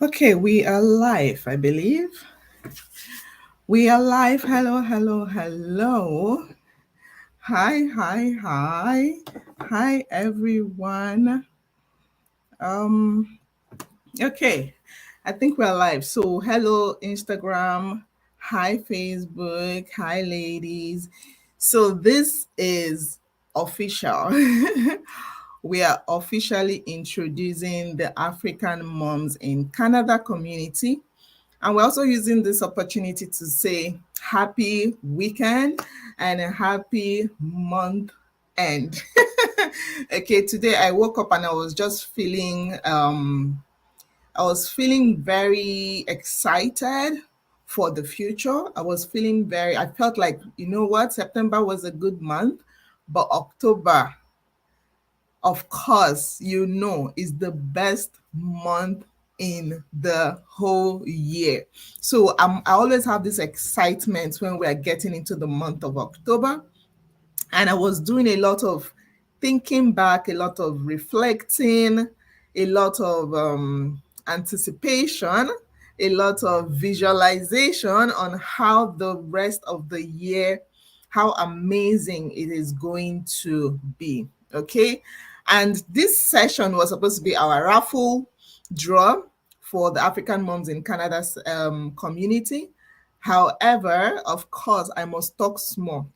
Okay, we are live, I believe. We are live. Hello, hello, hello. Hi, hi, hi. Hi, everyone. Um, okay, I think we're live. So, hello, Instagram. Hi, Facebook. Hi, ladies. So, this is official. We are officially introducing the African Moms in Canada community. And we're also using this opportunity to say happy weekend and a happy month end. Okay, today I woke up and I was just feeling very excited for the future. I felt like, you know what, September was a good month, but October, of course, is the best month in the whole year. So I always have this excitement when we're getting into the month of October. And I was doing a lot of thinking back, a lot of reflecting, a lot of anticipation, a lot of visualization on how the rest of the year, how amazing it is going to be. Okay. And this session was supposed to be our raffle draw for the African Moms in Canada's community. However, of course, I must talk small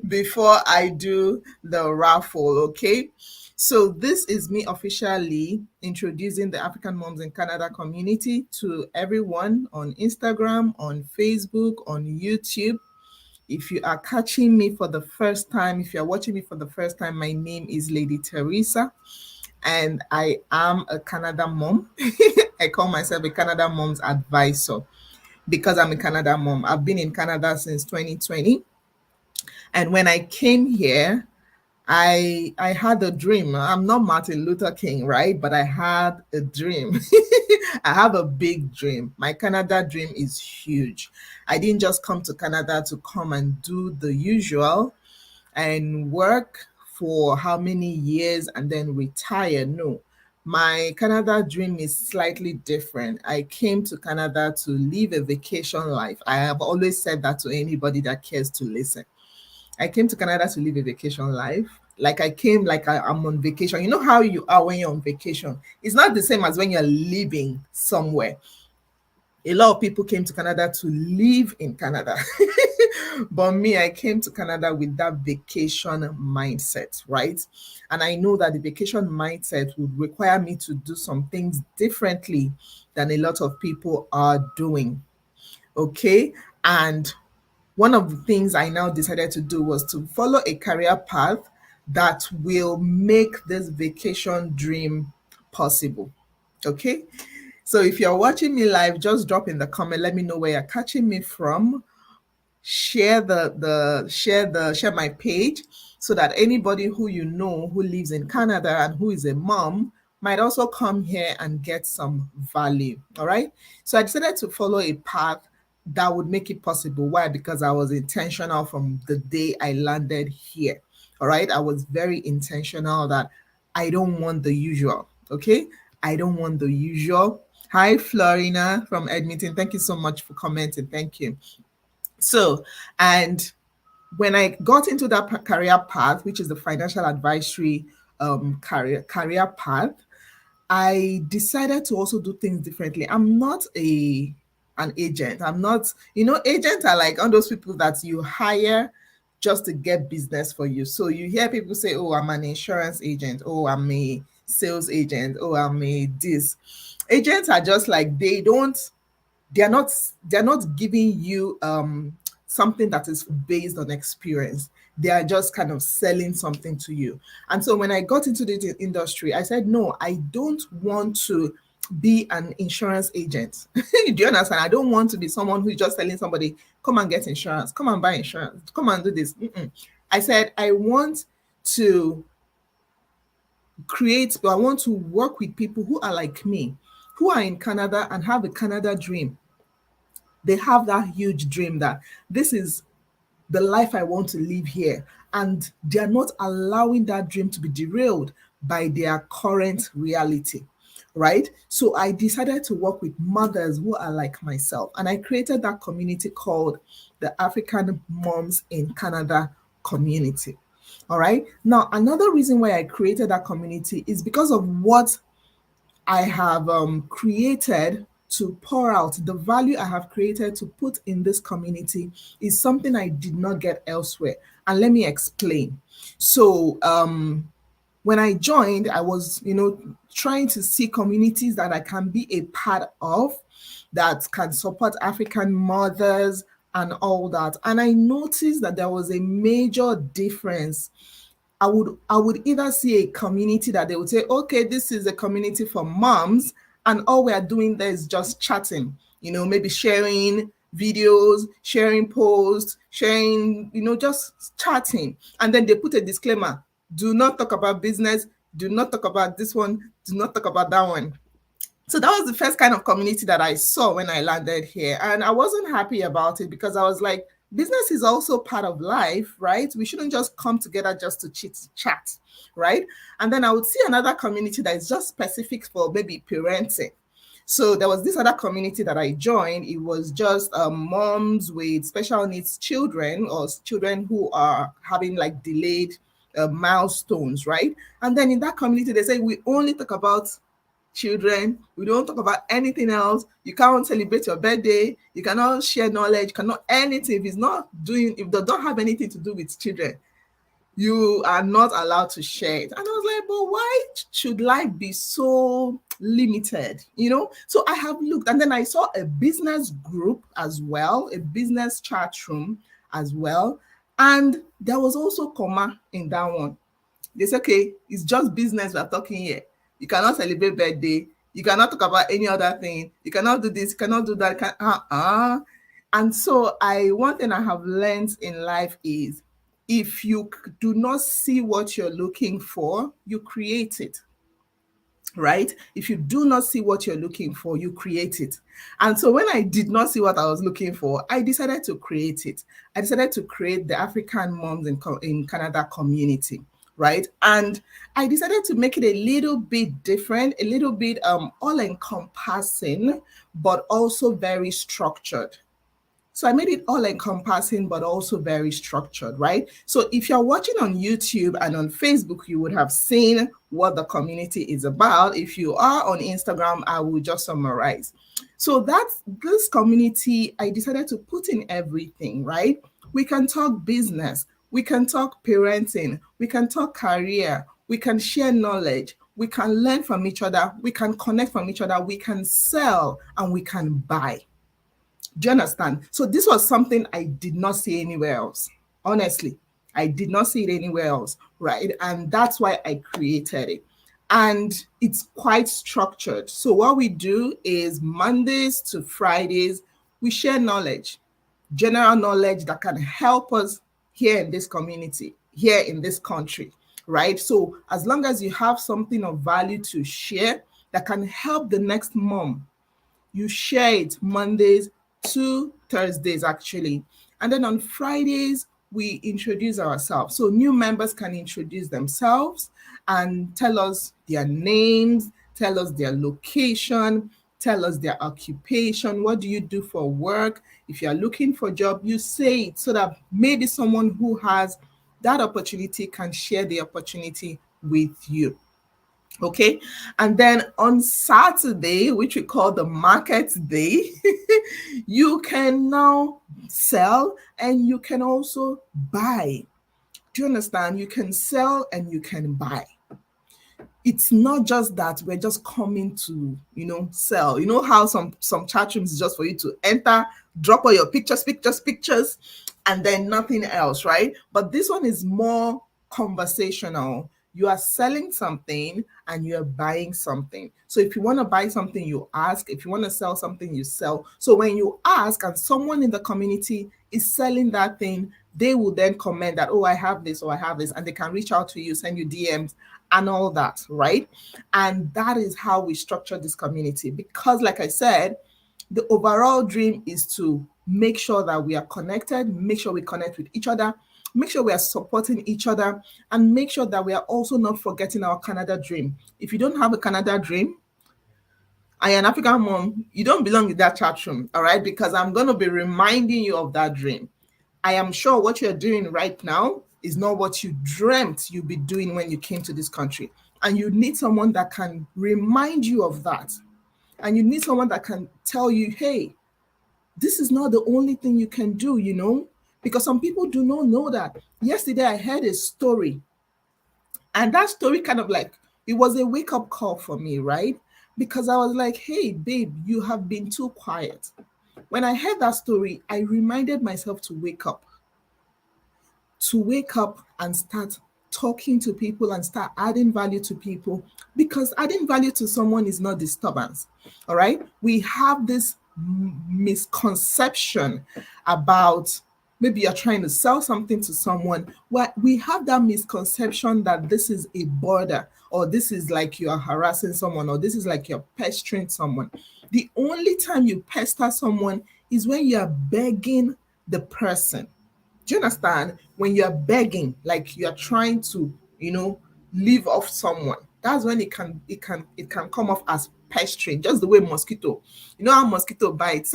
before I do the raffle, okay? So this is me officially introducing the African Moms in Canada community to everyone on Instagram, on Facebook, on YouTube. If you are catching me for the first time, if you're watching me for the first time, my name is Lady Teresa and I am a Canada mom. I call myself a Canada mom's advisor because I'm a Canada mom. I've been in Canada since 2020. And when I came here, I had a dream. I'm not Martin Luther King, right? But I had a dream. I have a big dream. My Canada dream is huge. I didn't just come to Canada to come and do the usual and work for how many years and then retire. No. My Canada dream is slightly different. I came to Canada to live a vacation life. I have always said that to anybody that cares to listen. I came to Canada to live a vacation life. Like I came like I'm on vacation. You know how you are when you're on vacation? It's not the same as when you're living somewhere. A lot of people came to Canada to live in Canada. But me, I came to Canada with that vacation mindset, right? And I know that the vacation mindset would require me to do some things differently than a lot of people are doing. Okay. And one of the things I now decided to do was to follow a career path that will make this vacation dream possible. Okay. So if you're watching me live, just drop in the comment. Let me know where you're catching me from. Share my page so that anybody who you know who lives in Canada and who is a mom might also come here and get some value. All right. So I decided to follow a path that would make it possible. Why? Because I was intentional from the day I landed here. All right. I was very intentional that I don't want the usual. Okay. I don't want the usual. Hi, Florina from Edmonton. Thank you so much for commenting. Thank you. So, and when I got into that career path, which is the financial advisory career path, I decided to also do things differently. I'm not an agent. I'm not, agents are like all those people that you hire just to get business for you. So you hear people say, "Oh, I'm an insurance agent. Oh, I'm a sales agent. Oh, I'm a this." Agents are just like they're not giving you something that is based on experience. They are just kind of selling something to you. And so when I got into the industry, I said, no, I don't want to be an insurance agent. Do you understand? I don't want to be someone who's just telling somebody, come and get insurance, come and buy insurance, come and do this. I said, to I want to work with people who are like me, who are in Canada and have a Canada dream. They have that huge dream that this is the life I want to live here. And they're not allowing that dream to be derailed by their current reality. right? So I decided to work with mothers who are like myself, and I created that community called the African Moms in Canada community. All right. Now, another reason why I created that community is because of what I have created to pour out. The value I have created to put in this community is something I did not get elsewhere. And let me explain. So, when I joined, I was, trying to see communities that I can be a part of that can support African mothers and all that. And I noticed that there was a major difference. I would either see a community that they would say, okay, this is a community for moms, and all we are doing there is just chatting, maybe sharing videos, sharing posts, sharing, just chatting. And then they put a disclaimer: do not talk about business, do not talk about this one, do not talk about that one. So that was the first kind of community that I saw when I landed here. And I wasn't happy about it because I was like, business is also part of life, right? We shouldn't just come together just to chat, right? And then I would see another community that is just specific for maybe parenting. So there was this other community that I joined. It was just moms with special needs children, or children who are having like delayed milestones, right? And then in that community, they say we only talk about children. We don't talk about anything else. You can't celebrate your birthday. You cannot share knowledge. Cannot anything if they don't have anything to do with children, you are not allowed to share it. And I was like, but why should life be so limited? So I have looked, and then I saw a business group as well, a business chat room as well. And there was also comma in that one. They say, okay, it's just business we're talking here. You cannot celebrate birthday. You cannot talk about any other thing. You cannot do this. You cannot do that. And so one thing I have learned in life is, if you do not see what you're looking for, you create it. Right? If you do not see what you're looking for, you create it. And so when I did not see what I was looking for, I decided to create it. I decided to create the African Moms in Canada community, right? And I decided to make it a little bit different, a little bit all encompassing, but also very structured. So I made it all encompassing, but also very structured, right? So if you're watching on YouTube and on Facebook, you would have seen what the community is about. If you are on Instagram, I will just summarize. So that's this community, I decided to put in everything, right? We can talk business, we can talk parenting, we can talk career, we can share knowledge, we can learn from each other, we can connect from each other, we can sell, and we can buy. Do you understand? So this was something I did not see anywhere else. Honestly, I did not see it anywhere else, right? And that's why I created it. And it's quite structured. So what we do is Mondays to Fridays, we share knowledge, general knowledge that can help us here in this community, here in this country, right? So as long as you have something of value to share that can help the next mom, you share it Mondays to Thursdays, actually. And then on Fridays, we introduce ourselves. So new members can introduce themselves and tell us their names, tell us their location, tell us their occupation. What do you do for work? If you're looking for a job, you say it so that maybe someone who has that opportunity can share the opportunity with you. Okay. And then on Saturday, which we call the market day, you can now sell and you can also buy. Do you understand? You can sell and you can buy. It's not just that we're just coming to, sell. You know how some chat rooms is just for you to enter, drop all your pictures, and then nothing else, right? But this one is more conversational. You are selling something and you're buying something. So if you want to buy something, you ask. If you want to sell something, you sell. So when you ask and someone in the community is selling that thing, they will then comment that, oh, I have this or I have this, and they can reach out to you, send you DMs and all that, right? And that is how we structure this community. Because like I said, the overall dream is to make sure that we are connected, make sure we connect with each other, make sure we are supporting each other, and make sure that we are also not forgetting our Canada dream. If you don't have a Canada dream, and you're an African mom, you don't belong in that chat room, all right? Because I'm going to be reminding you of that dream. I am sure what you're doing right now is not what you dreamt you'd be doing when you came to this country. And you need someone that can remind you of that. And you need someone that can tell you, hey, this is not the only thing you can do, because some people do not know that. Yesterday, I heard a story, and that story kind of like, it was a wake up call for me, right? Because I was like, hey, babe, you have been too quiet. When I heard that story, I reminded myself to wake up and start talking to people and start adding value to people, because adding value to someone is not disturbance. All right. We have this misconception about, maybe you're trying to sell something to someone, where we have that misconception that this is a border, or this is like you're harassing someone, or this is like you're pestering someone. The only time you pester someone is when you're begging the person. Do you understand? When you're begging, like you're trying to, live off someone, that's when it can come off as pestering, just the way mosquito. You know how mosquito bites?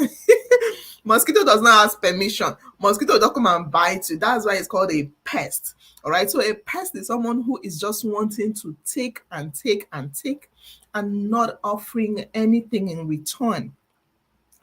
Mosquito does not ask permission. Mosquito don't come and bite you. That's why it's called a pest. All right. So a pest is someone who is just wanting to take and take and take and not offering anything in return,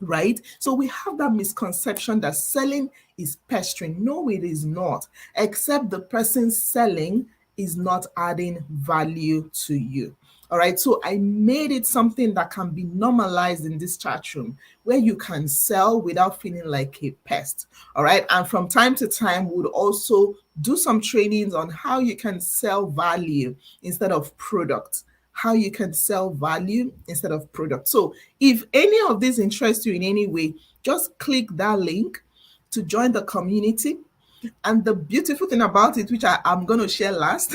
right? So we have that misconception that selling is pestering. No, it is not, except the person selling is not adding value to you. All right. So I made it something that can be normalized in this chat room, where you can sell without feeling like a pest. All right. And from time to time, we'll also do some trainings on how you can sell value instead of product, how you can sell value instead of product. So if any of this interests you in any way, just click that link to join the community. And the beautiful thing about it, which I'm going to share last,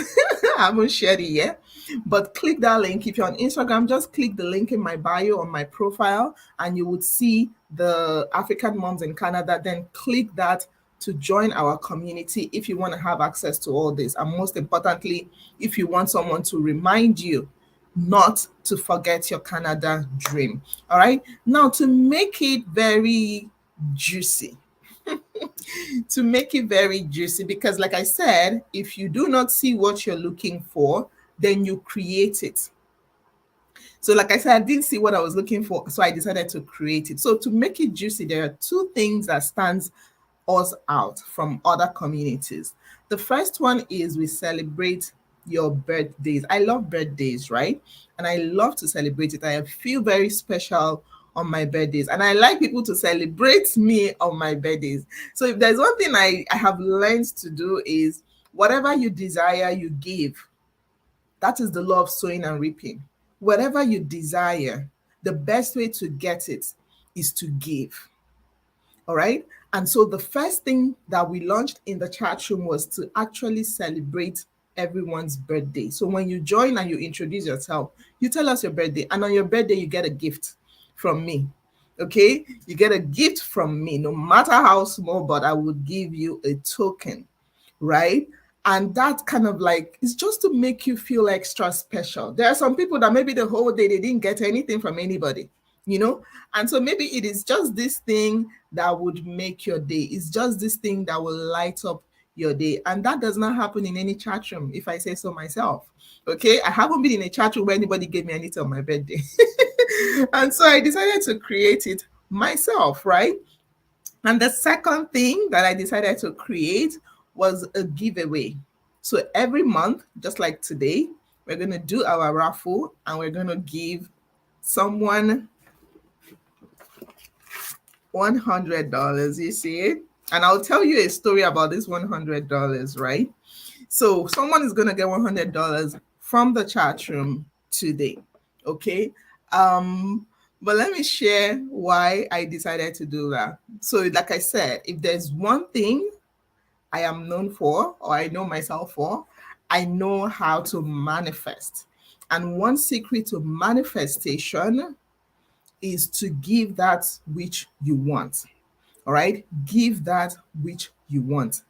I haven't shared it yet, but click that link. If you're on Instagram, just click the link in my bio on my profile, and you would see the African Moms in Canada. Then click that to join our community if you want to have access to all this. And most importantly, if you want someone to remind you not to forget your Canada dream. All right. Now, to make it very juicy, because like I said, if you do not see what you're looking for, then you create it. So like I said, I didn't see what I was looking for, so I decided to create it. So to make it juicy, there are two things that stands us out from other communities. The first one is we celebrate your birthdays. I love birthdays, right? And I love to celebrate it. I feel very special on my birthdays, and I like people to celebrate me on my birthdays. So if there's one thing I have learned to do, is whatever you desire, you give. That is the law of sowing and reaping. Whatever you desire, the best way to get it is to give. All right. And so the first thing that we launched in the chat room was to actually celebrate everyone's birthday. So when you join and you introduce yourself, you tell us your birthday, and on your birthday, you get a gift from me. Okay. You get a gift from me, no matter how small, but I would give you a token. Right. And that kind of like, it's just to make you feel extra special. There are some people that maybe the whole day they didn't get anything from anybody, and so maybe it is just this thing that would make your day. It's just this thing that will light up your day. And that does not happen in any chat room, if I say so myself. Okay. I haven't been in a chat room where anybody gave me anything on my birthday. And so I decided to create it myself, right? And the second thing that I decided to create was a giveaway. So every month, just like today, we're going to do our raffle, and we're going to give someone $100. You see it? And I'll tell you a story about this $100, right? So someone is going to get $100 from the chat room today. Okay. But let me share why I decided to do that. So like I said, if there's one thing I am known for, or I know myself for, I know how to manifest. And one secret to manifestation is to give that which you want. All right. Give that which you want.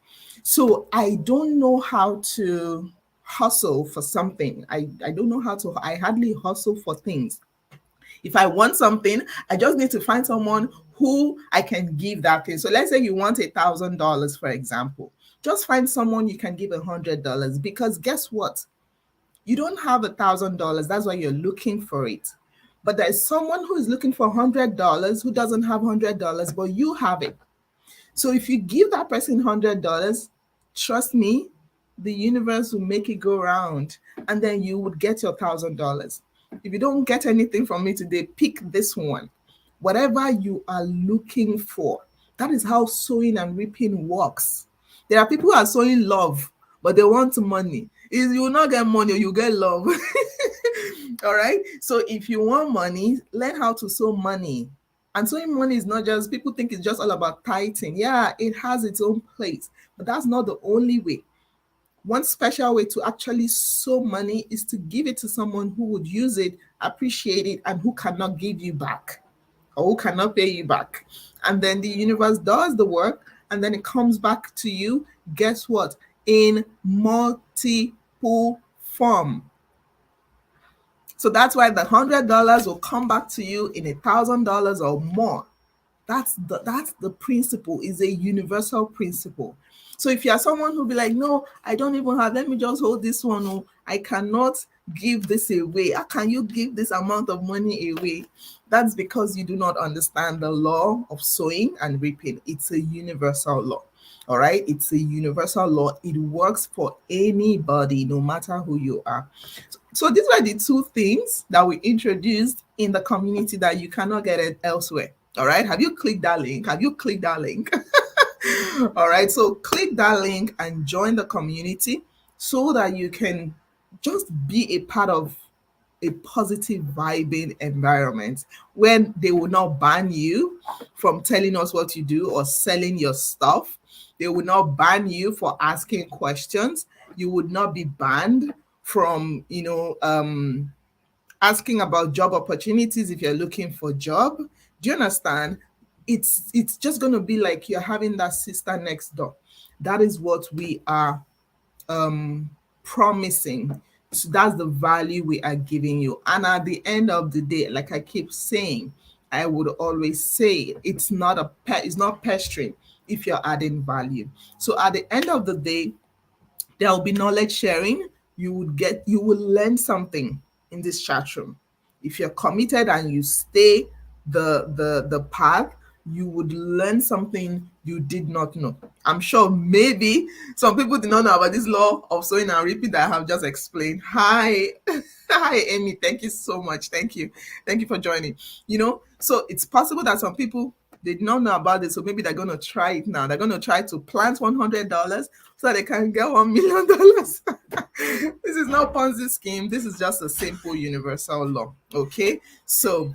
So I don't know how to hustle for something. I don't know how to, I hardly hustle for things. If I want something, I just need to find someone who I can give that thing. So let's say you want $1,000, for example. Just find someone you can give $100, because guess what? You don't have $1,000. That's why you're looking for it. But there's someone who is looking for $100 who doesn't have $100, but you have it. So if you give that person $100, trust me, the universe will make it go round, and then you would get your $1,000. If you don't get anything from me today, pick this one. Whatever you are looking for, that is how sowing and reaping works. There are people who are sowing love, but they want money. Is you will not get money, you get love. All right. So if you want money, learn how to sow money. And sowing money is not just, people think it's just all about tithing. Yeah, it has its own place, but that's not the only way. One special way to actually sow money is to give it to someone who would use it, appreciate it, and who cannot give you back, or who cannot pay you back. And then the universe does the work, and then it comes back to you. Guess what? In multiple form. So that's why the $100 will come back to you in $1,000 or more. That's the principle. Is a universal principle. So if you are someone who be like, no, I don't even have, let me just hold this one. Oh, I cannot give this away. How can you give this amount of money away? That's because you do not understand the law of sowing and reaping. It's a universal law. All right. It's a universal law. It works for anybody, no matter who you are. So these were the two things that we introduced in the community that you cannot get it elsewhere. All right. Have you clicked that link? Have you clicked that link? All right. So click that link and join the community so that you can just be a part of a positive vibing environment when they will not ban you from telling us what you do or selling your stuff. They will not ban you for asking questions. You would not be banned from, asking about job opportunities if you're looking for job. Do you understand? It's just going to be like you're having that sister next door. That is what we are promising. So that's the value we are giving you. And at the end of the day, like I keep saying, I would always say it's not it's not pestering if you're adding value. So at the end of the day, there will be knowledge sharing. You will learn something in this chat room. If you're committed and you stay the path, you would learn something you did not know. I'm sure maybe some people did not know about this law of sowing and reaping that I have just explained. Hi. Hi, Amy. Thank you so much. Thank you. Thank you for joining. So it's possible that some people they did not know about this, so maybe they're going to try it now. They're going to try to plant $100 so that they can get $1 million. This is not Ponzi scheme. This is just a simple universal law. Okay, so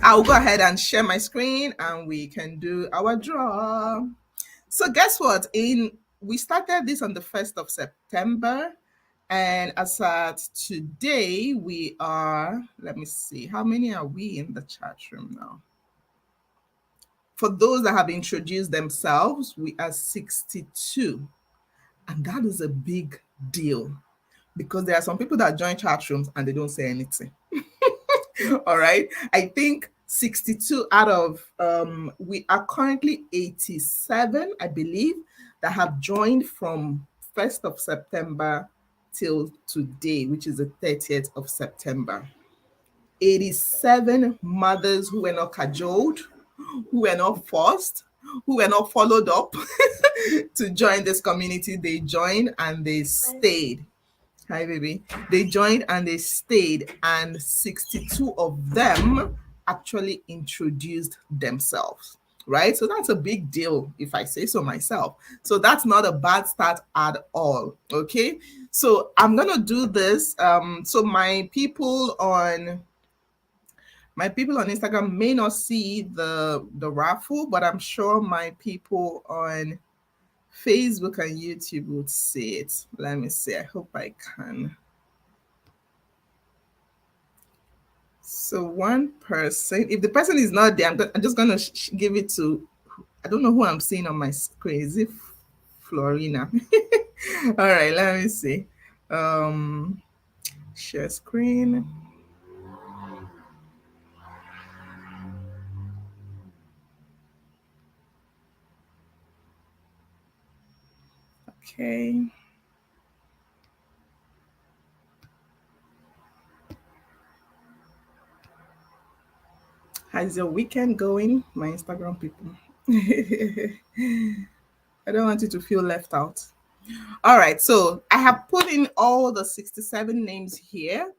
I'll go ahead and share my screen and we can do our draw. So guess what? We started this on the 1st of September. And as at today, we are, let me see, how many are we in the chat room now? For those that have introduced themselves, we are 62. And that is a big deal because there are some people that join chat rooms and they don't say anything. All right. I think 62 out of, we are currently 87, I believe, that have joined from 1st of September till today, which is the 30th of September. 87 mothers who were not cajoled, who were not forced, who were not followed up to join this community. They joined and they stayed. Hi, baby. They joined and they stayed, and 62 of them actually introduced themselves. Right? So that's a big deal, if I say so myself. So that's not a bad start at all. Okay. So I'm going to do this. So my people on Instagram may not see the raffle, but I'm sure my people on Facebook and YouTube would see it. Let me see. I hope I can. So one person, if the person is not there, I'm just going to give it to, I don't know who I'm seeing on my screen. Is it Florina? All right, let me see. Share screen. Okay. How's your weekend going, my Instagram people? I don't want you to feel left out. All right, so I have put in all the 67 names here.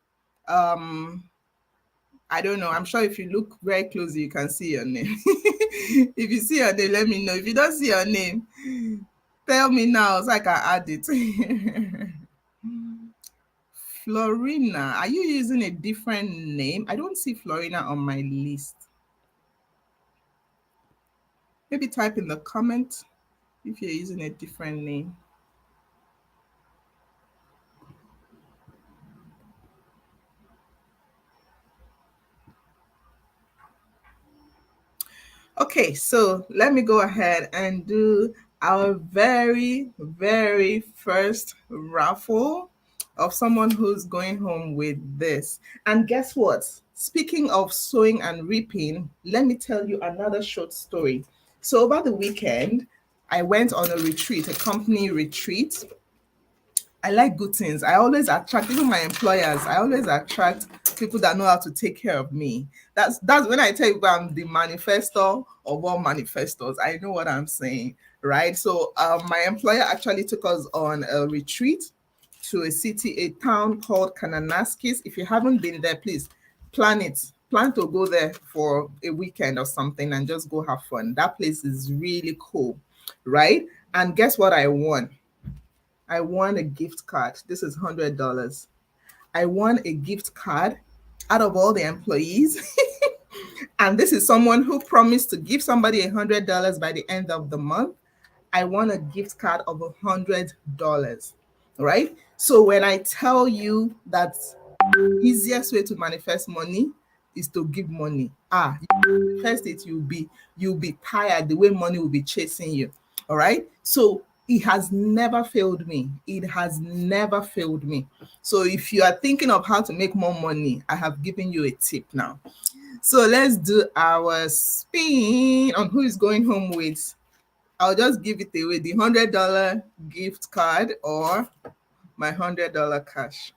Um, I don't know. I'm sure if you look very closely, you can see your name. If you see your name, let me know. If you don't see your name, tell me now so I can add it. Florina, are you using a different name? I don't see Florina on my list. Maybe type in the comment if you're using a different name. Okay, so let me go ahead and do our very, very first raffle of someone who's going home with this. And guess what? Speaking of sowing and reaping, let me tell you another short story. So, over the weekend, I went on a retreat, a company retreat. I like good things. I always attract, even my employers, I always attract people that know how to take care of me. That's when I tell you I'm the manifestor of all manifestors. I know what I'm saying, right? So my employer actually took us on a retreat to a city, a town called Kananaskis. If you haven't been there, please plan it. Plan to go there for a weekend or something and just go have fun. That place is really cool, right? And guess what I won? I won a gift card. This is $100. I won a gift card out of all the employees. And this is someone who promised to give somebody $100 by the end of the month. I won a gift card of $100. Right? So when I tell you that the easiest way to manifest money is to give money. First it you'll be tired the way money will be chasing you. All right. So it has never failed me. It has never failed me. So if you are thinking of how to make more money, I have given you a tip now. So let's do our spin on who is going home with. I'll just give it away, the $100 gift card or my $100 cash.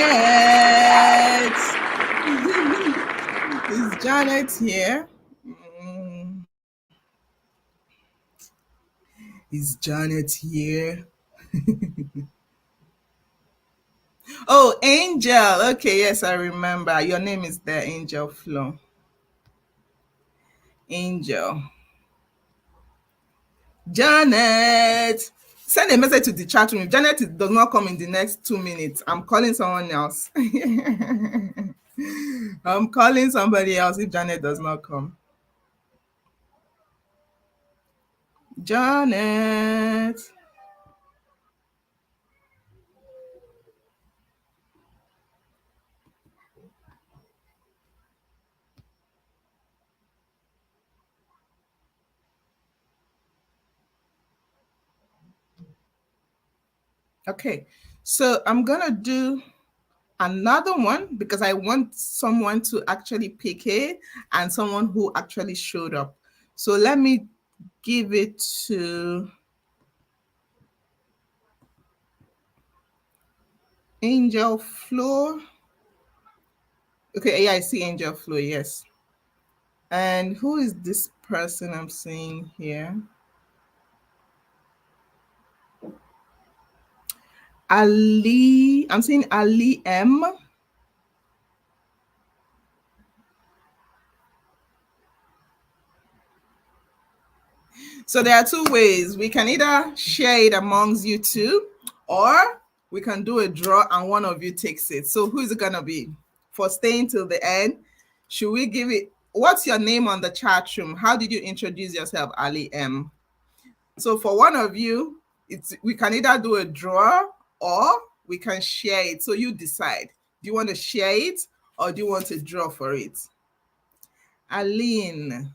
Janet! Is Janet here? Mm, Is Janet here? Oh, Angel. Okay, yes, I remember. Your name is there, Angel Flo. Angel. Janet. Send a message to the chat room. If does not come in the next 2 minutes, I'm calling someone else. I'm calling somebody else if Janet does not come. Janet. Okay, so I'm gonna do another one because I want someone to actually pick it and someone who actually showed up. So let me give it to Angel Flo. Okay, yeah, I see Angel Flo, yes. And who is this person I'm seeing here? Ali, I'm seeing Ali M. So there are two ways. We can either share it amongst you two, or we can do a draw and one of you takes it. So who is it gonna be? For staying till the end, should we give it? What's your name on the chat room? How did you introduce yourself, Ali M? So for one of you, we can either do a draw or we can share it. So you decide. Do you want to share it or do you want to draw for it? Aline.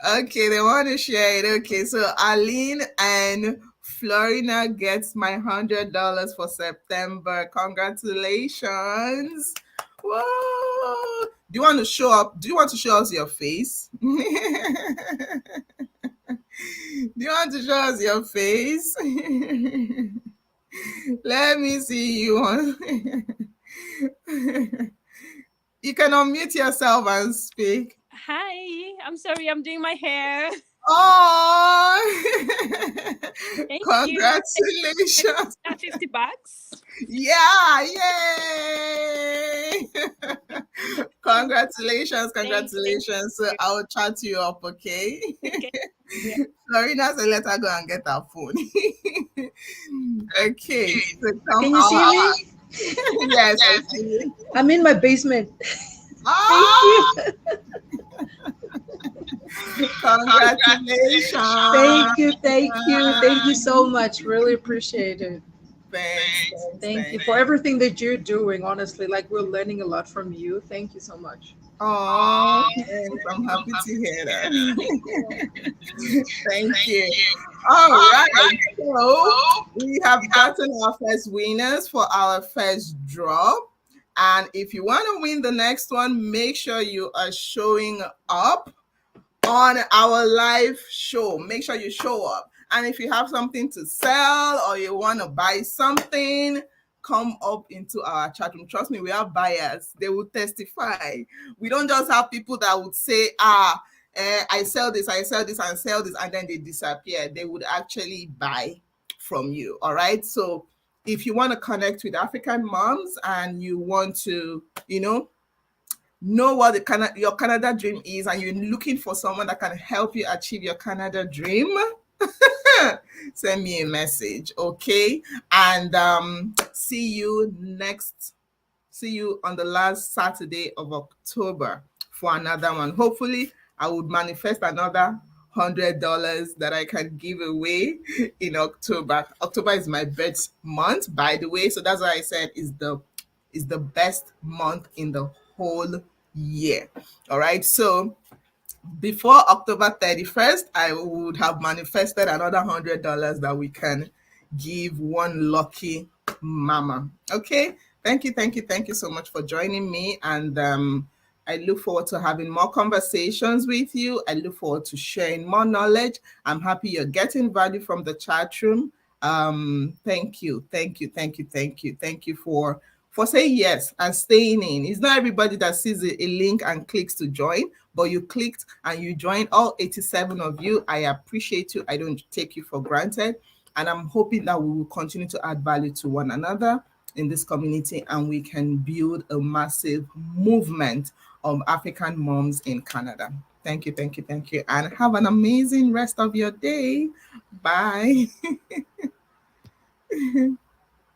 Okay, they want to share it. Okay, so Aline and Florina gets my $100 for September. Congratulations. Whoa. Do you want to show up? Do you want to show us your face? Do you want to show us your face? Let me see you. You can unmute yourself and speak. Hi, I'm sorry, I'm doing my hair. Oh, Thank you. congratulations. $50. Yeah, yay. Congratulations, congratulations. So you. I'll chat you up, okay? Okay. Yeah. Florina said, let her go and get her phone. Okay, so come Can you see on. me? Yes, I see you. I'm in my basement. Oh, Thank you. congratulations. Thank you. Thank you. Thank you so much. Really appreciate it. Thanks, Thank you thanks. for everything that you're doing. Honestly, like we're learning a lot from you. Thank you so much. Oh, thanks. I'm happy to hear that. Thank you. All right. So we have gotten our first winners for our first draw. And if you want to win the next one, make sure you are showing up on our live show. Make sure you show up. And if you have something to sell or you want to buy something, come up into our chat room. Trust me, we have buyers. They will testify. We don't just have people that would say, I sell this, and sell this, and then they disappear. They would actually buy from you. All right. So if you want to connect with African moms and you want to, know what your Canada dream is, and you're looking for someone that can help you achieve your Canada dream, send me a message, okay? And see you on the last Saturday of October for another one. Hopefully, I would manifest another $100 that I can give away in October. October is my birth month, by the way, so that's why I said is the best month in the whole year. All right, so before October 31st, I would have manifested another $100 that we can give one lucky mama. Okay, thank you so much for joining me, and I look forward to having more conversations with you. I look forward to sharing more knowledge. I'm happy you're getting value from the chat room. Thank you for saying yes and staying in. It's not everybody that sees a link and clicks to join, but you clicked and you joined, all 87 of you. I appreciate you. I don't take you for granted. And I'm hoping that we will continue to add value to one another in this community, and we can build a massive movement of African moms in Canada. Thank you. And have an amazing rest of your day. Bye.